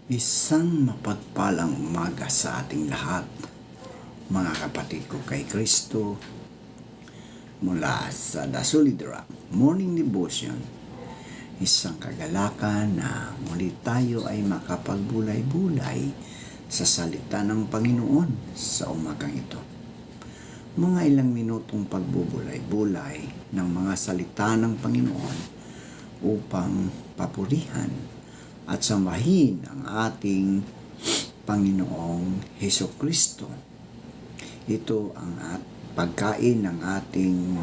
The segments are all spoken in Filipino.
Isang mapagpalang umaga sa ating lahat, mga kapatid ko kay Kristo, mula sa The Solid Rock Morning Devotion. Isang kagalakan na muli tayo ay makapagbulay-bulay sa salita ng Panginoon sa umagang ito. Mga ilang minutong pagbubulay-bulay ng mga salita ng Panginoon upang papurihan at sambahin ang ating Panginoong Hesukristo. Ito ang pagkain ng ating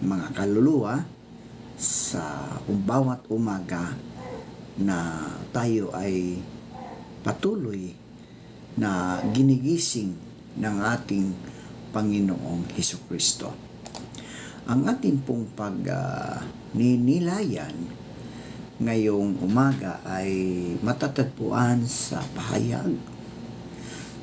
mga kaluluwa sa bawat umaga na tayo ay patuloy na ginigising ng ating Panginoong Hesukristo. Ang ating pong pagninilayan ngayong umaga ay matatagpuan sa Pahayag,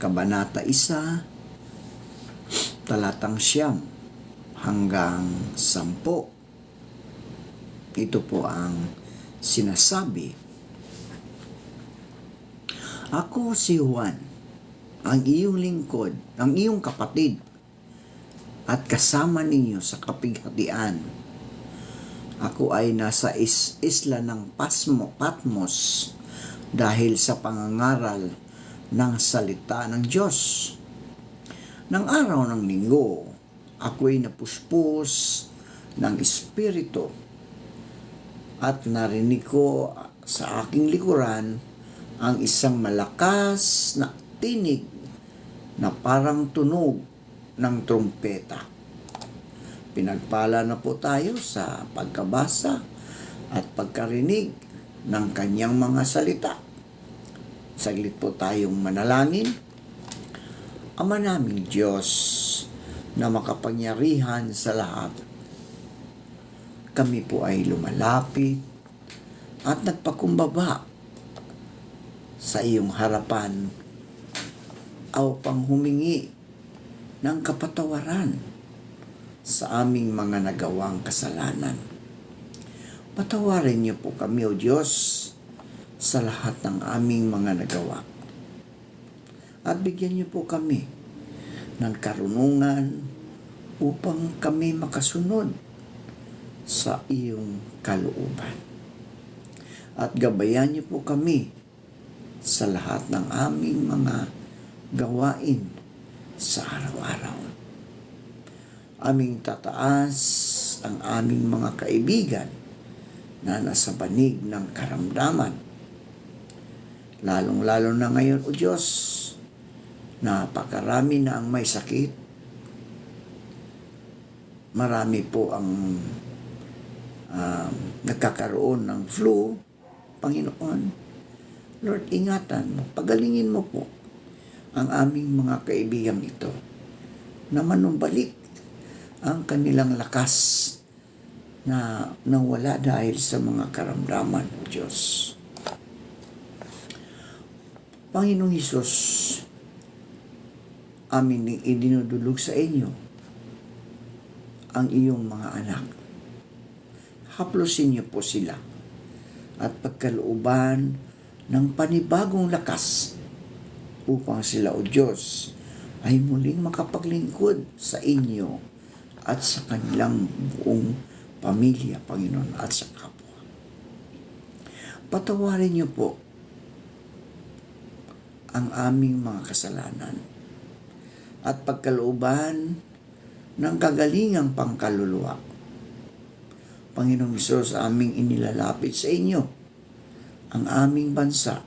Kabanata 1, talatang 9 hanggang 10. Ito po ang sinasabi. Ako si Juan, ang iyong lingkod, ang iyong kapatid, at kasama ninyo sa kapighatian. Ako ay nasa isla ng Patmos dahil sa pangangaral ng salita ng Diyos. Nang araw ng linggo, ako'y napuspos ng Espiritu at narinig ko sa aking likuran ang isang malakas na tinig na parang tunog ng trumpeta. Pinagpala na po tayo sa pagkabasa at pagkarinig ng kanyang mga salita. Saglit po tayong manalangin. Ama naming Diyos na makapangyarihan sa lahat, kami po ay lumalapit at nagpakumbaba sa iyong harapan upang humingi ng kapatawaran sa aming mga nagawang kasalanan. Patawarin niyo po kami, O Diyos, sa lahat ng aming mga nagawa. At bigyan niyo po kami ng karunungan upang kami makasunod sa iyong kalooban. At gabayan niyo po kami sa lahat ng aming mga gawain sa araw-araw. Aming tataas ang aming mga kaibigan na nasa banig ng karamdaman. Lalong-lalo na ngayon, O Diyos, napakarami na ang may sakit. Marami po ang nagkakaroon ng flu, Panginoon. Lord, ingatan mo, pagalingin mo po ang aming mga kaibigan ito na manumbalik ang kanilang lakas na nawala dahil sa mga karamdaman, O Diyos. Panginoong Hesus, amin idinudulog sa inyo ang iyong mga anak. Haplusin niyo po sila at pagkalooban ng panibagong lakas upang sila, O Diyos, ay muling makapaglingkod sa inyo at sa kanilang buong pamilya, Panginoon, at sa kapwa. Patawarin niyo po ang aming mga kasalanan at pagkalooban ng kagalingang pangkaluluwa. Panginoong Hesus, aming inilalapit sa inyo ang aming bansa.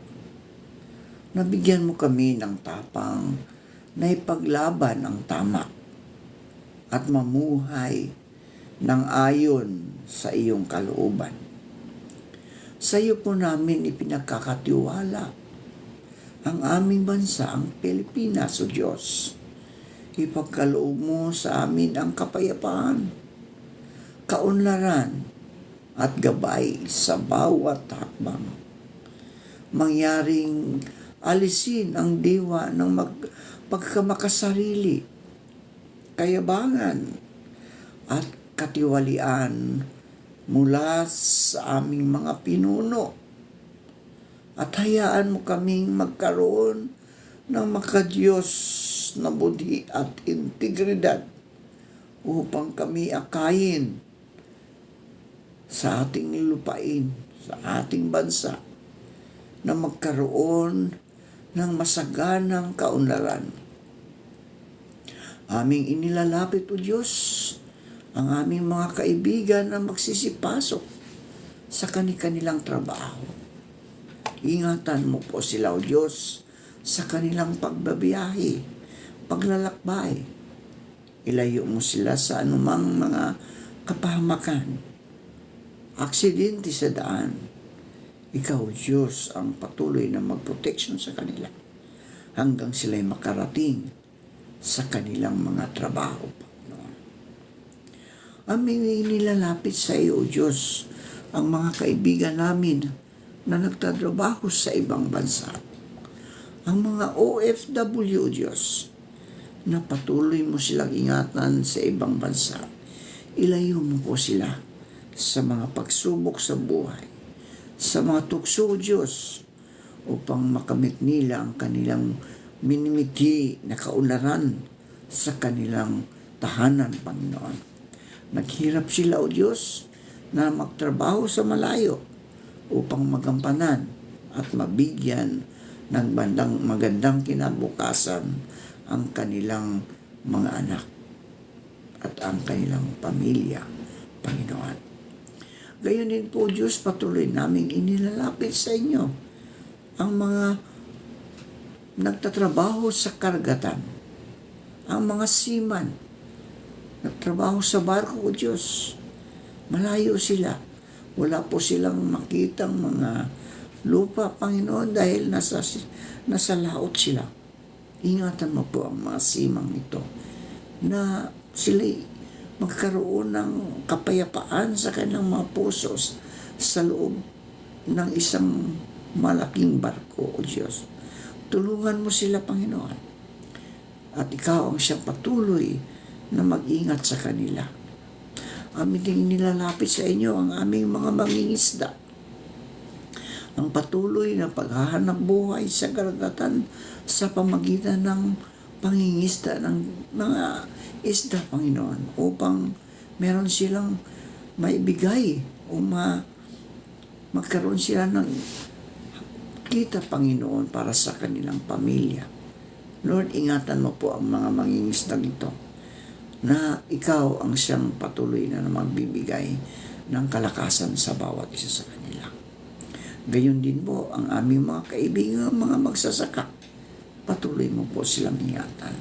Nabigyan mo kami ng tapang na ipaglaban ang tama at mamuhay ng ayon sa iyong kalooban. Sa iyo po namin ipinagkakatiwala ang aming bansa, ang Pilipinas, O Diyos. Ipagkaloob mo sa amin ang kapayapaan, kaunlaran at gabay sa bawat hakbang. Mangyaring alisin ang diwa ng pagkamakasarili, kayabangan at katiwalian mula sa aming mga pinuno At hayaan mo kaming magkaroon ng makadiyos na budi at integridad upang kami akayin sa ating lupain, sa ating bansa, na magkaroon ng masaganang kaunlaran. Aming inilalapit, O Diyos, ang aming mga kaibigan na magsisipasok sa kanilang trabaho. Ingatan mo po sila, O Diyos, sa kanilang pagbabiyahe, paglalakbay. Ilayo mo sila sa anumang mga kapahamakan, aksidente sa daan. Ikaw, Diyos, ang patuloy na magproteksyon sa kanila hanggang sila'y makarating sa kanilang mga trabaho. Aming nilalapit sa iyo, O Diyos, ang mga kaibigan namin na nagtatrabaho sa ibang bansa. Ang mga OFW, O Diyos, na patuloy mo silang ingatan sa ibang bansa. Ilayo mo po sila sa mga pagsubok sa buhay, sa mga tukso, O Diyos, upang makamit nila ang kanilang minimiti na kaunlaran sa kanilang tahanan, Panginoon. Naghirap sila, O Diyos, na magtrabaho sa malayo upang magampanan at mabigyan ng magandang kinabukasan ang kanilang mga anak at ang kanilang pamilya, Panginoon. Gayon din po, Diyos, patuloy naming inilalapit sa inyo ang mga nagtatrabaho sa karagatan, ang mga seaman, nagtrabaho sa barko, O Diyos. Malayo sila. Wala po silang makitang mga lupa, Panginoon, dahil nasa laot sila. Ingatan mo po ang mga simang ito na sila magkaroon ng kapayapaan sa kanilang mga pusos sa loob ng isang malaking barko, O Diyos. Tulungan mo sila, Panginoon. At ikaw ang siyang patuloy na mag-ingat sa kanila. Amin din nilalapit sa inyo ang aming mga mangingisda. Ang patuloy na paghahanap buhay sa karagatan sa pamagitan ng pangingisda ng mga isda, Panginoon, upang meron silang maibigay o magkaroon sila ng kita, Panginoon, para sa kanilang pamilya. Lord, ingatan mo po ang mga mangingisda ito, na ikaw ang siyang patuloy na magbibigay ng kalakasan sa bawat isa sa kanila. Gayon din po ang aming mga kaibigan, mga magsasaka. Patuloy mo po silang ingatan,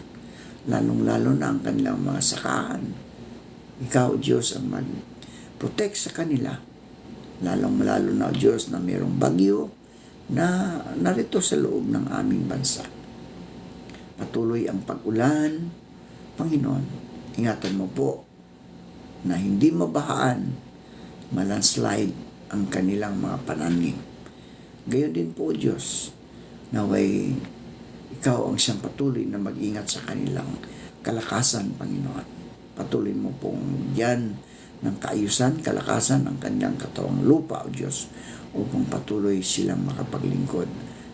lalong-lalo na ang kanilang mga sakahan. Ikaw, Diyos, ang mag-protect sa kanila, lalong-lalo na, Diyos, na mayroong bagyo na narito sa loob ng aming bansa. Patuloy ang pag-ulan, Panginoon. Ingatan mo po na hindi mabahaan, malandslide ang kanilang mga pananim. Gayon din po, Diyos, naway ikaw ang siyang patuloy na mag-ingat sa kanilang kalakasan, Panginoon. Patuloy mo pong yan ng kaayusan, kalakasan ang kanilang katawang lupa, O Diyos, upang patuloy silang makapaglingkod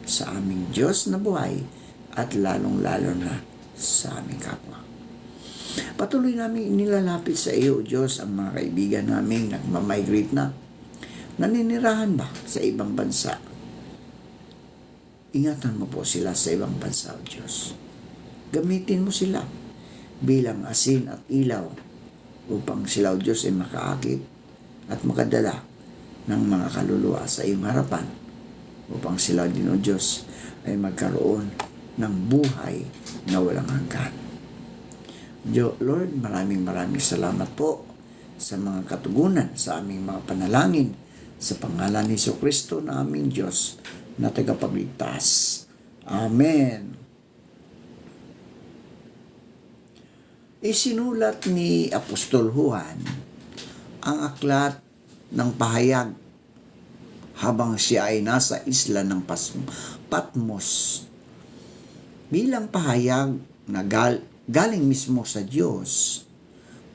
sa aming Diyos na buhay at lalong-lalo na sa aming kapwa. Patuloy namin inilalapit sa iyo, Diyos, ang mga kaibigan namin nagmamigrate na. Naninirahan ba sa ibang bansa? Ingatan mo po sila sa ibang bansa, O Diyos. Gamitin mo sila bilang asin at ilaw upang sila, O Diyos, ay makaakit at makadala ng mga kaluluwa sa iyong harapan upang sila din, O Diyos, ay magkaroon ng buhay na walang hanggan. Lord, maraming salamat po sa mga katugunan sa aming mga panalangin sa pangalan ni Jesucristo na aming Diyos na tagapagligtas. Amen. Isinulat ni Apostol Juan ang aklat ng pahayag habang siya ay nasa isla ng Patmos bilang pahayag na galing mismo sa Diyos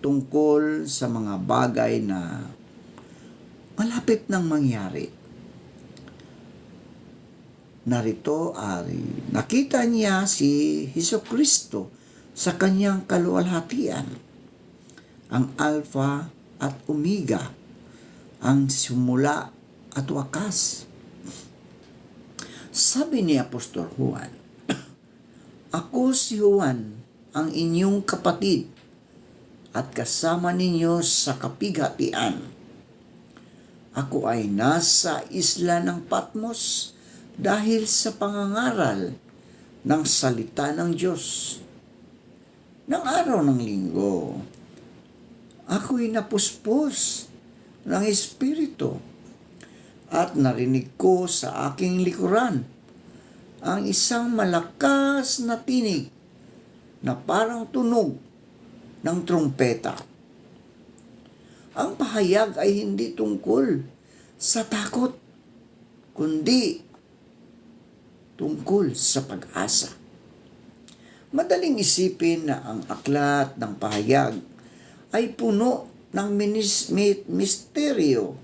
tungkol sa mga bagay na malapit nang mangyari. narito ay nakita niya si Hesukristo sa kanyang kaluwalhatian, ang Alpha at Omega, ang simula at wakas. Sabi ni Apostol Juan, "Ako si Juan, ang inyong kapatid, at kasama ninyo sa kapighatian. Ako ay nasa isla ng Patmos dahil sa pangangaral ng salita ng Diyos. Nang araw ng linggo, ako'y napuspos ng Espiritu at narinig ko sa aking likuran ang isang malakas na tinig na parang tunog ng trumpeta. Ang pahayag ay hindi tungkol sa takot, kundi tungkol sa pag-asa." Madaling isipin na ang aklat ng pahayag ay puno ng misteryo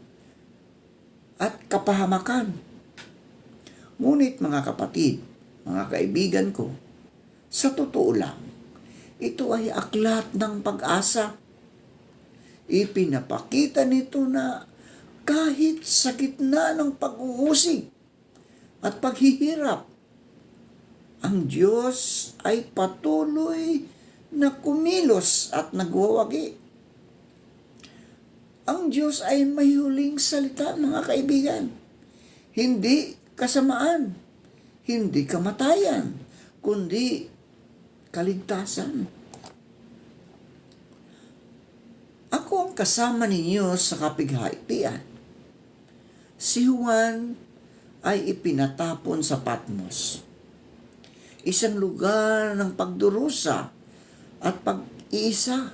at kapahamakan. Ngunit mga kapatid, mga kaibigan ko, sa totoo lang, ito ay aklat ng pag-asa. Ipinapakita nito na kahit sa gitna ng pag-uusig at paghihirap, ang Diyos ay patuloy na kumilos at nagwawagi. Ang Diyos ay may huling salita, mga kaibigan. Hindi kasamaan, hindi kamatayan, kundi kaligtasan. Ako ang kasama ninyo sa kapighatian. Si Juan ay ipinatapon sa Patmos, isang lugar ng pagdurusa at pag-iisa.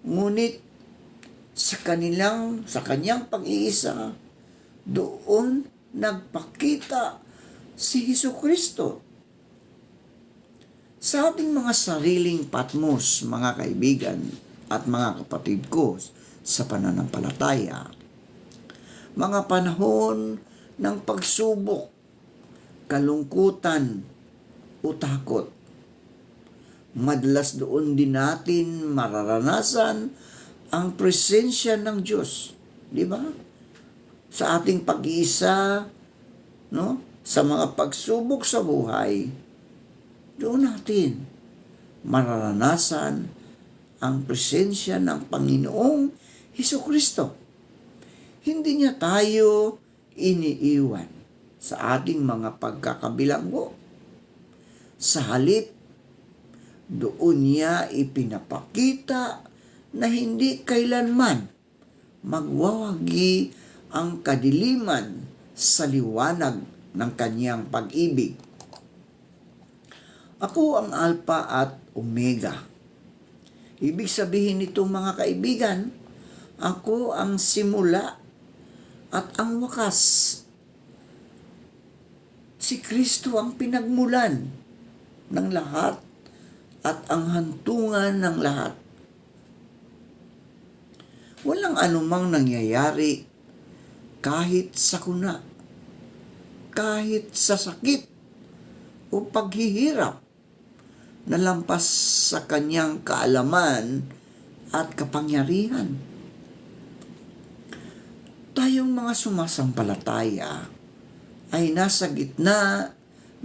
Ngunit sa kanyang pag-iisa, doon nagpakita si Hesukristo. Sa ating mga sariling Patmos, mga kaibigan at mga kapatid ko sa pananampalataya, mga panahon ng pagsubok, kalungkutan o takot, madalas doon din natin mararanasan ang presensya ng Diyos, di ba? Sa ating pag-iisa, no? Sa mga pagsubok sa buhay, doon natin mararanasan ang presensya ng Panginoong Hesukristo. Hindi niya tayo iniiwan sa ating mga pagkakabilanggo. Sa halip, doon niya ipinapakita na hindi kailanman magwawagi ang kadiliman sa liwanag ng kanyang pag-ibig. Ako ang Alpha at Omega. Ibig sabihin nito, mga kaibigan, ako ang simula at ang wakas. Si Kristo ang pinagmulan ng lahat at ang hantungan ng lahat. Walang anumang nangyayari kahit sakuna, kahit sa sakit o paghihirap na lampas sa kanyang kaalaman at kapangyarihan. Tayong mga sumasampalataya ay nasa gitna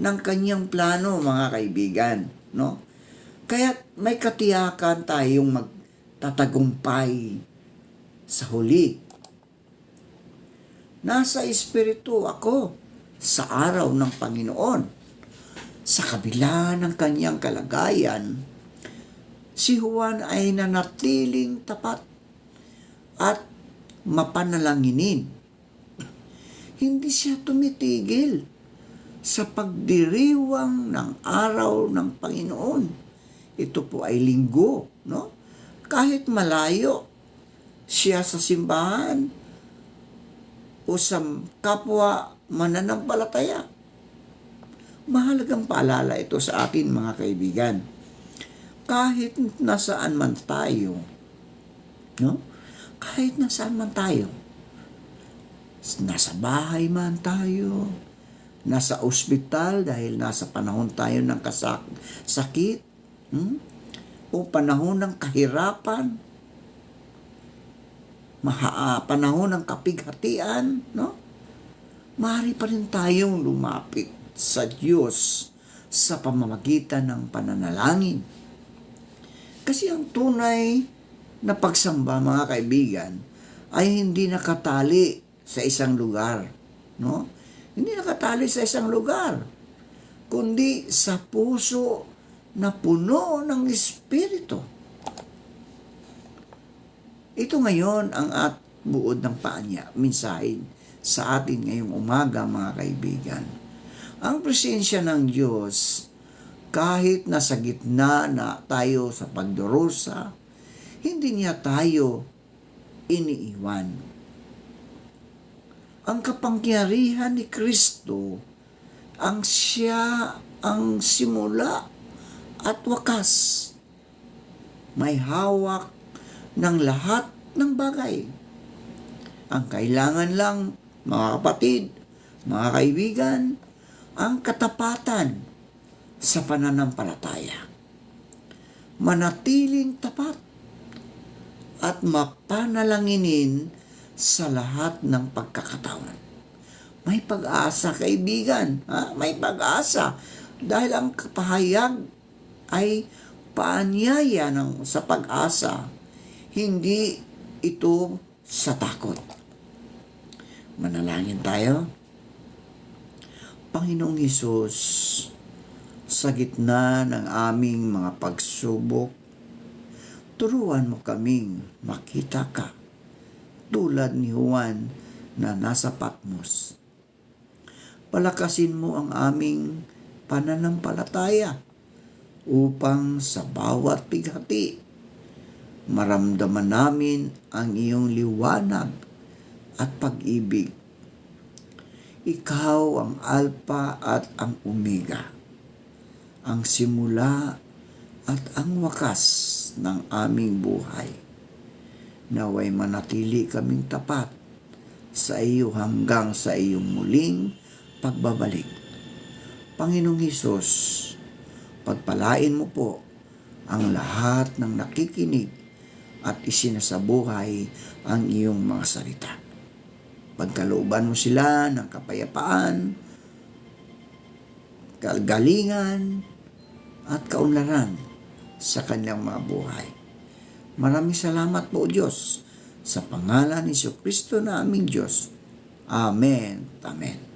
ng kanyang plano, mga kaibigan, no? Kaya may katiyakan tayong magtatagumpay sa huli. Nasa Espiritu ako sa araw ng Panginoon. Sa kabila ng kanyang kalagayan, si Juan ay nanatiling tapat at mapanalanginin. Hindi siya tumitigil sa pagdiriwang ng araw ng Panginoon. Ito po ay linggo, no? Kahit malayo siya sa simbahan o sa kapwa mananampalataya. Mahalagang paalala ito sa atin, mga kaibigan. Kahit nasaan man tayo, no? Kahit nasaan man tayo, nasa bahay man tayo, nasa ospital dahil nasa panahon tayo ng sakit, o panahon ng kahirapan, panahon ng kapighatian, no? Maaari pa rin tayong lumapit sa Diyos sa pamamagitan ng pananalangin. Kasi ang tunay na pagsamba, mga kaibigan, ay hindi nakatali sa isang lugar, no? Hindi nakatali sa isang lugar, kundi sa puso na puno ng Espiritu. Ito ngayon ang buod ng mensahe sa atin ngayong umaga, mga kaibigan. Ang presensya ng Diyos, kahit nasa gitna na tayo sa pagdurusa, hindi niya tayo iniiwan. Ang kapangyarihan ni Kristo, siya ang simula at wakas. May hawak ng lahat ng bagay. Ang kailangan lang, mga kapatid, mga kaibigan, ang katapatan sa pananampalataya. Manatiling tapat at mapanalanginin sa lahat ng pagkakataon. May pag-asa, kaibigan. May pag-asa. Dahil ang pahayag ay paanyaya sa pag-asa. Hindi ito sa takot. Manalangin tayo. Panginoong Hesus, sa gitna ng aming mga pagsubok, turuan mo kaming makita ka tulad ni Juan na nasa Patmos. Palakasin mo ang aming pananampalataya upang sa bawat pighati maramdaman namin ang iyong liwanag at pag-ibig. Ikaw ang Alpha at ang Omega, ang simula at ang wakas ng aming buhay. Naway manatili kaming tapat sa iyo hanggang sa iyong muling pagbabalik. Panginoong Hesus, pagpalain mo po ang lahat ng nakikinig at isinasabuhay ang iyong mga salita. Pagkalooban mo sila ng kapayapaan, kagalingan, at kaunlaran sa kanilang mga buhay. Maraming salamat po, Diyos, sa pangalan ni Jesucristo na aming Diyos. Amen. Amen.